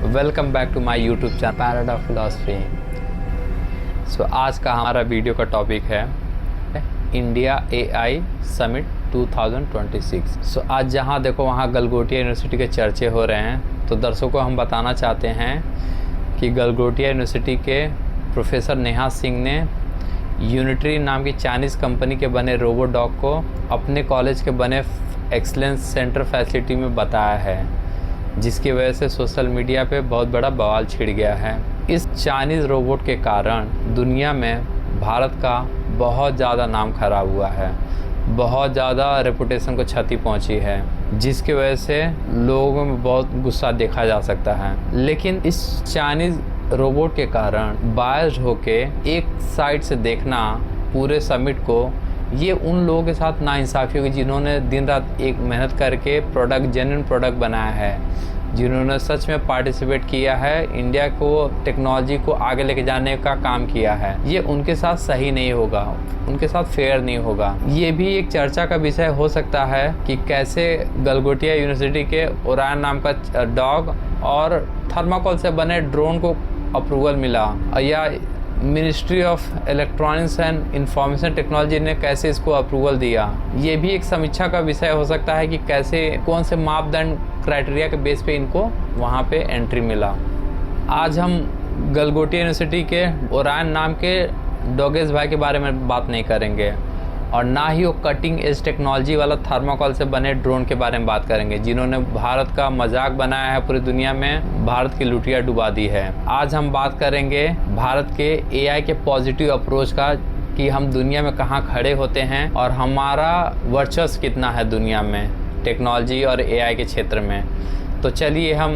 Welcome back to my YouTube channel paradox philosophy. So आज का हमारा वीडियो का टॉपिक है इंडिया एआई समिट 2026। सो आज जहां देखो वहां गलगोटिया यूनिवर्सिटी के चर्चे हो रहे हैं। तो दर्शकों को हम बताना चाहते हैं कि गलगोटिया यूनिवर्सिटी के प्रोफेसर नेहा सिंह ने यूनिटरी नाम की चाइनीज़ कंपनी के बने रोबोडॉग को अपने कॉलेज के बने एक्सलेंस सेंटर फैसिलिटी में बताया है, जिसकी वजह से सोशल मीडिया पे बहुत बड़ा बवाल छिड़ गया है। इस चाइनीज़ रोबोट के कारण दुनिया में भारत का बहुत ज़्यादा नाम खराब हुआ है, बहुत ज़्यादा रेपुटेशन को क्षति पहुंची है, जिसकी वजह से लोगों में बहुत गुस्सा देखा जा सकता है। लेकिन इस चाइनीज़ रोबोट के कारण बायस्ड होके एक साइड से देखना पूरे समिट को, ये उन लोगों के साथ नाइंसाफ़ी होगी जिन्होंने दिन रात एक मेहनत करके जेन्युइन प्रोडक्ट बनाया है, जिन्होंने सच में पार्टिसिपेट किया है, इंडिया को टेक्नोलॉजी को आगे लेके जाने का काम किया है। ये उनके साथ सही नहीं होगा, उनके साथ फेयर नहीं होगा। ये भी एक चर्चा का विषय हो सकता है कि कैसे गलगोटिया यूनिवर्सिटी के ओरायन नाम का डॉग और थर्माकोल से बने ड्रोन को अप्रूवल मिला, या ministry of electronics and information technology ने कैसे इसको अप्रूवल दिया। ये भी एक समीक्षा का विषय हो सकता है कि कैसे कौन से मापदंड क्राइटेरिया के बेस पे इनको वहाँ पे एंट्री मिला। आज हम गलगोटिया यूनिवर्सिटी के ओरायन नाम के डॉगेज भाई के बारे में बात नहीं करेंगे, और ना ही वो कटिंग एज टेक्नोलॉजी वाला थर्माकोल से बने ड्रोन के बारे में बात करेंगे, जिन्होंने भारत का मजाक बनाया है, पूरी दुनिया में भारत की लुटिया डुबा दी है। आज हम बात करेंगे भारत के एआई के पॉजिटिव अप्रोच का, कि हम दुनिया में कहाँ खड़े होते हैं और हमारा वर्चस्व कितना है दुनिया में टेक्नोलॉजी और एआई के क्षेत्र में। तो चलिए हम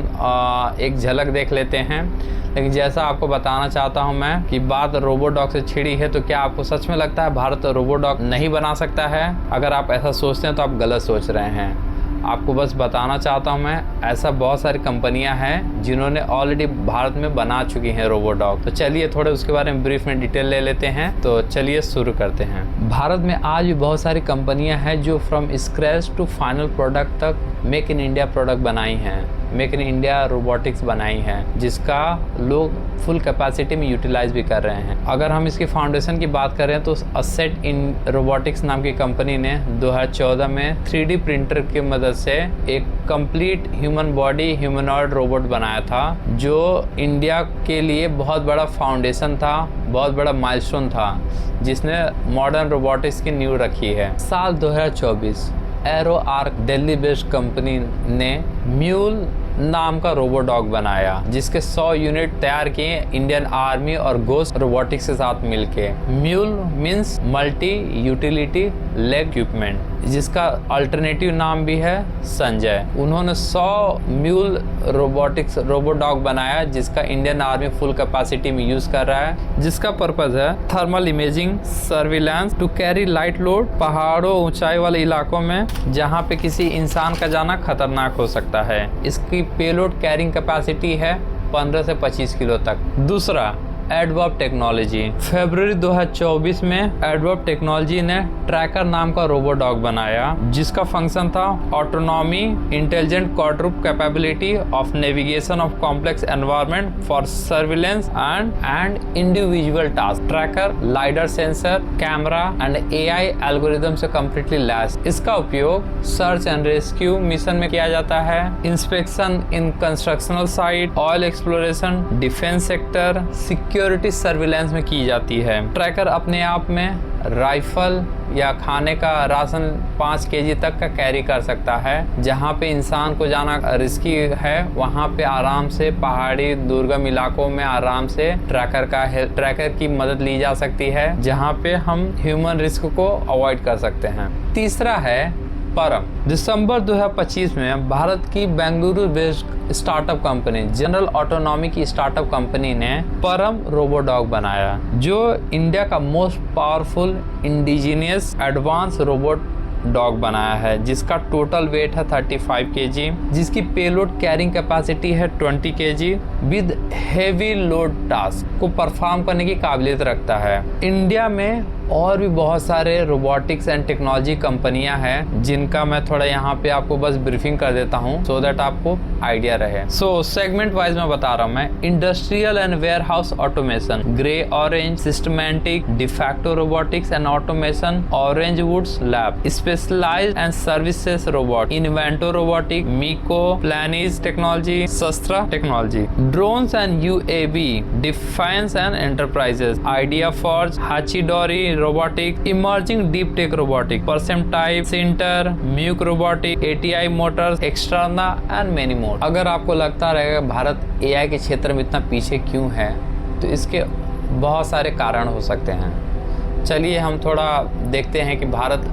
एक झलक देख लेते हैं। लेकिन जैसा आपको बताना चाहता हूं मैं कि बात रोबोडॉग से छिड़ी है, तो क्या आपको सच में लगता है भारत रोबोडॉग नहीं बना सकता है? अगर आप ऐसा सोचते हैं तो आप गलत सोच रहे हैं। आपको बस बताना चाहता हूं मैं, ऐसा बहुत सारी कंपनियां हैं जिन्होंने ऑलरेडी भारत में बना चुकी हैं रोबोडॉग। तो चलिए थोड़े उसके बारे में ब्रीफ में डिटेल ले लेते हैं। तो चलिए शुरू करते हैं। भारत में आज भी बहुत सारी कंपनियां हैं जो from scratch to final product तक मेक इन इंडिया प्रोडक्ट बनाई हैं, मेक इन इंडिया रोबोटिक्स बनाई है, जिसका लोग फुल कैपेसिटी में यूटिलाइज भी कर रहे हैं। अगर हम इसकी फाउंडेशन की बात करें तो असेट इन रोबोटिक्स नाम की कंपनी ने 2014 में 3D प्रिंटर की मदद से एक complete human body humanoid robot बनाया था, जो इंडिया के लिए बहुत बड़ा फाउंडेशन था, बहुत बड़ा माइलस्टोन था, जिसने मॉडर्न रोबोटिक्स की नींव रखी है। साल 2024 arrow arc Delhi based company ने म्यूल नाम का रोबोडॉग बनाया, जिसके 100 यूनिट तैयार किए इंडियन आर्मी और गोस्ट रोबोटिक्स के साथ मिलके। Mule means multi utility leg equipment, जिसका अल्टरनेटिव नाम भी है संजय। उन्होंने 100 म्यूल रोबोडॉग बनाया, जिसका इंडियन आर्मी फुल कैपेसिटी में यूज कर रहा है, जिसका पर्पज है thermal imaging surveillance to carry light load पहाड़ों ऊंचाई वाले इलाकों में जहां पे किसी इंसान का जाना खतरनाक हो सकता है। इसकी पेलोड कैरिंग कैपेसिटी है 15 से 25 किलो तक। दूसरा, एडवर्ब टेक्नोलॉजी। फरवरी 2024 में एडवर्ब टेक्नोलॉजी ने ट्रैकर नाम का रोबोडॉग बनाया, जिसका फंक्शन था autonomy, intelligent quadruped capability of navigation of complex environment for surveillance and individual task. Tracker, lidar sensor, camera and AI algorithm से कम्प्लीटली लैस। इसका उपयोग सर्च एंड रेस्क्यू मिशन में किया जाता है, इंस्पेक्शन इन constructional site, oil exploration, defence sector, security surveillance में की जाती है। ट्रैकर अपने आप में राइफल या खाने का राशन 5 केजी तक का कैरी कर सकता है। जहां पे इंसान को जाना रिस्की है, वहां पे आराम से पहाड़ी दुर्गम इलाकों में आराम से ट्रैकर की मदद ली जा सकती है, जहां पे हम ह्यूमन रिस्क को अवॉइड कर सकते हैं। तीसरा है परम। दिसंबर 2025 में भारत की Bengaluru based startup company general autonomy की स्टार्टअप कंपनी ने परम रोबोडॉग बनाया, जो इंडिया का most powerful indigenous advance robot dog बनाया है जिसका टोटल वेट है 35 kg, जिसकी पेलोड कैरिंग कैपेसिटी है 20 kg with heavy load task को परफॉर्म करने की काबिलियत रखता है। इंडिया में और भी बहुत सारे रोबोटिक्स एंड टेक्नोलॉजी कंपनियां हैं जिनका मैं थोड़ा यहाँ पे आपको बस ब्रीफिंग कर देता हूँ सो दैट आपको आइडिया रहे। सो सेगमेंट वाइज मैं बता रहा हूँ। मैं industrial and warehouse automation, Grey Orange systematic, DeFacto robotics and automation, Orange Woods lab, specialised and services robot, Invento robotic, Miko, Planys technology, Shastra technology, drones and UAV, defence and enterprises, Idea Forge, Hachidori robotic, emerging deep tech robotic, Perceptyne, centre, Muks robotic, ATI motors, Xterna and many more. अगर आपको लगता रहेगा Bharat AI के क्षेत्र में इतना पीछे क्यों है, तो इसके बहुत सारे कारण हो सकते हैं। चलिए हम थोड़ा देखते हैं कि भारत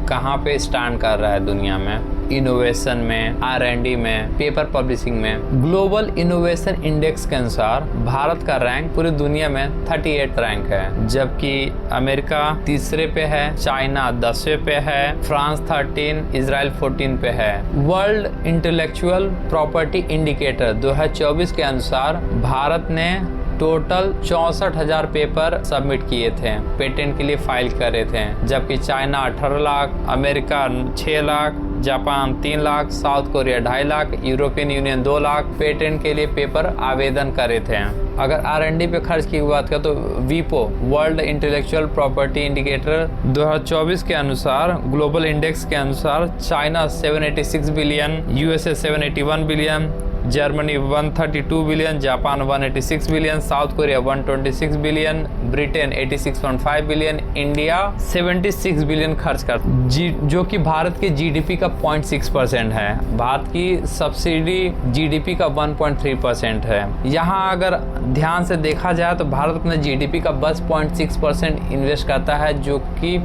कहाँ पे स्टैंड कर रहा है दुनिया में, इनोवेशन में, R&D में, पेपर पब्लिशिंग में। ग्लोबल इनोवेशन इंडेक्स के अनुसार भारत का रैंक पूरी दुनिया में 38 रैंक है, जबकि अमेरिका तीसरे पे है, चाइना 10वें पे है, फ्रांस 13, इजराइल 14 पे है। वर्ल्ड इंटेलेक्चुअल प्रॉपर्टी इंडिकेटर 2024 के अनुसार भारत ने टोटल 64,000 पेपर सबमिट किए थे, पेटेंट के लिए फाइल करे थे, जबकि China 18 lakh, America 6 lakh, Japan 3 lakh, south Korea 2.5 lakh, European union 2 lakh patent के लिए पेपर आवेदन करे थे। अगर R&D पे खर्च की बात करें तो वीपो वर्ल्ड इंटेलेक्चुअल प्रॉपर्टी इंडिकेटर 2024 के अनुसार, ग्लोबल इंडेक्स के अनुसार China 786 billion, USA 781 billion, Germany 132 billion, Japan 186 billion, south Korea 126 billion, Britain 86.5 billion, India 76 billion खर्च कर, जो कि भारत के जीडीपी का 0.6% है। भारत की सब्सिडी जीडीपी का 1.3% है। यहाँ अगर ध्यान से देखा जाए तो भारत अपने जीडीपी का बस 0.6% इन्वेस्ट करता है, जो कि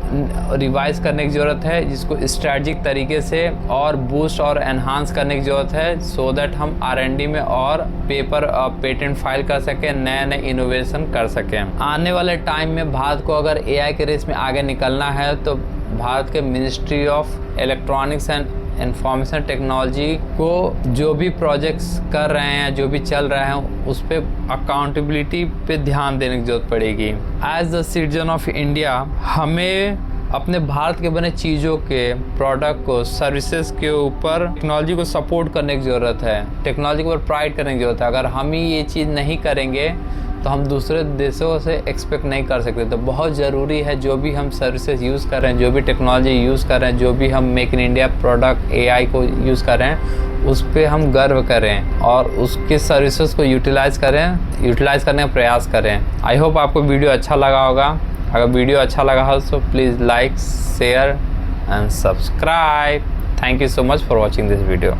रिवाइज करने की ज़रूरत है, जिसको स्ट्रैटेजिक तरीके से और बूस्ट और एनहांस करने की ज़रूरत है, सो दैट हम R&D में और पेटेंट फाइल कर सकें, नए नए इनोवेशन कर सकें। आने वाले टाइम में भारत को अगर AI के रेस में आगे निकलना है तो भारत के ministry of electronics and information technology को जो भी प्रोजेक्ट्स कर रहे हैं, जो भी चल रहे हैं, उस पर अकाउंटेबिलिटी पे ध्यान देने की जरूरत पड़ेगी। As the citizen of India हमें अपने भारत के बने चीज़ों के, प्रोडक्ट को, सर्विसेज के ऊपर टेक्नोलॉजी को सपोर्ट करने की ज़रूरत है, टेक्नोलॉजी के ऊपर प्राइड करने की ज़रूरत है। अगर हम ही ये चीज़ नहीं करेंगे तो हम दूसरे देशों से एक्सपेक्ट नहीं कर सकते। तो बहुत ज़रूरी है जो भी हम सर्विसेज यूज़ कर रहे हैं, जो भी टेक्नोलॉजी यूज़ कर रहे हैं, जो भी हम make in India product AI को यूज़ कर रहे हैं, उस पर हम गर्व करें और उसके सर्विसेज को यूटिलाइज़ करने का प्रयास करें। आई होप आपको वीडियो अच्छा लगा होगा। अगर वीडियो अच्छा लगा हो तो please like, share and subscribe. Thank you so much for watching this video.